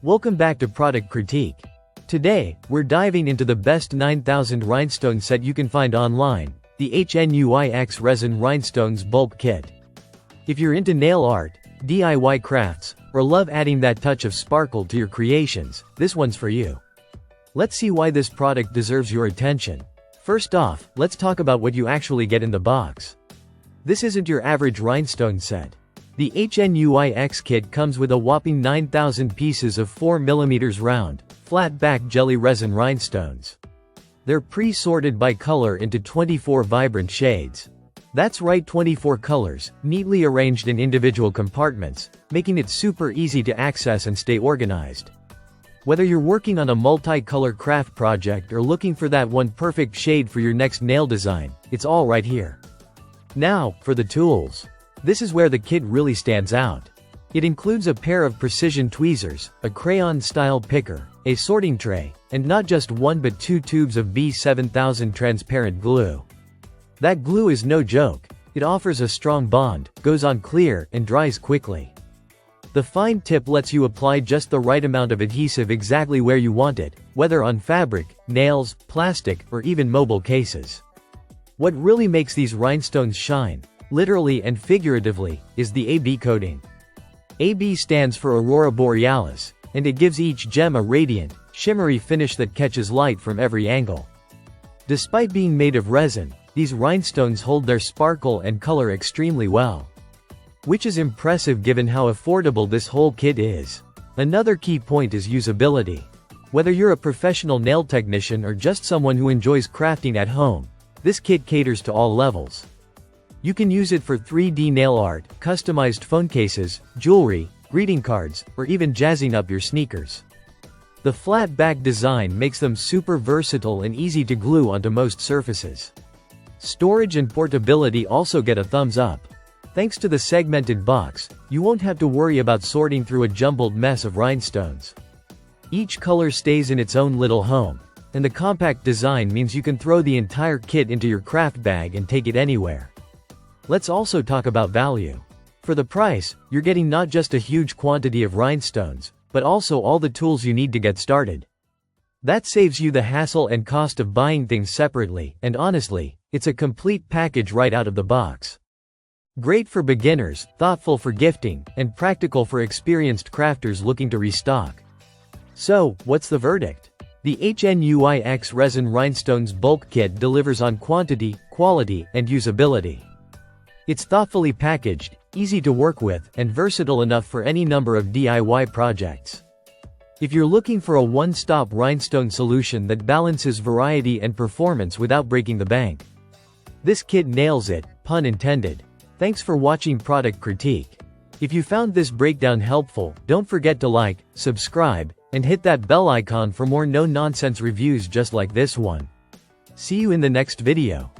Welcome back to Product Critique. Today, we're diving into the best 9,000 rhinestone set you can find online, the HNUIX Resin Rhinestones Bulk Kit. If you're into nail art, DIY crafts, or love adding that touch of sparkle to your creations, this one's for you. Let's see why this product deserves your attention. First off, let's talk about what you actually get in the box. This isn't your average rhinestone set. The HNUIX kit comes with a whopping 9,000 pieces of 4mm round, flat-back jelly resin rhinestones. They're pre-sorted by color into 24 vibrant shades. That's right, 24 colors, neatly arranged in individual compartments, making it super easy to access and stay organized. Whether you're working on a multi-color craft project or looking for that one perfect shade for your next nail design, it's all right here. Now, for the tools. This is where the kit really stands out. It includes a pair of precision tweezers, a crayon-style picker, a sorting tray, and not just one but 2 tubes of B7000 transparent glue. That glue is no joke. It offers a strong bond, goes on clear, and dries quickly. The fine tip lets you apply just the right amount of adhesive exactly where you want it, whether on fabric, nails, plastic, or even mobile cases. What really makes these rhinestones shine, literally and figuratively, is the AB coating. AB stands for Aurora Borealis, and it gives each gem a radiant, shimmery finish that catches light from every angle. Despite being made of resin, these rhinestones hold their sparkle and color extremely well. Which is impressive given how affordable this whole kit is. Another key point is usability. Whether you're a professional nail technician or just someone who enjoys crafting at home, this kit caters to all levels. You can use it for 3D nail art, customized phone cases, jewelry, greeting cards, or even jazzing up your sneakers. The flat back design makes them super versatile and easy to glue onto most surfaces. Storage and portability also get a thumbs up. Thanks to the segmented box, you won't have to worry about sorting through a jumbled mess of rhinestones. Each color stays in its own little home, and the compact design means you can throw the entire kit into your craft bag and take it anywhere. Let's also talk about value. For the price, you're getting not just a huge quantity of rhinestones, but also all the tools you need to get started. That saves you the hassle and cost of buying things separately, and honestly, it's a complete package right out of the box. Great for beginners, thoughtful for gifting, and practical for experienced crafters looking to restock. So, what's the verdict? The HNUIX Resin Rhinestones Bulk Kit delivers on quantity, quality, and usability. It's thoughtfully packaged, easy to work with, and versatile enough for any number of DIY projects. If you're looking for a one-stop rhinestone solution that balances variety and performance without breaking the bank, this kit nails it, pun intended. Thanks for watching Product Critique. If you found this breakdown helpful, don't forget to like, subscribe, and hit that bell icon for more no-nonsense reviews just like this one. See you in the next video.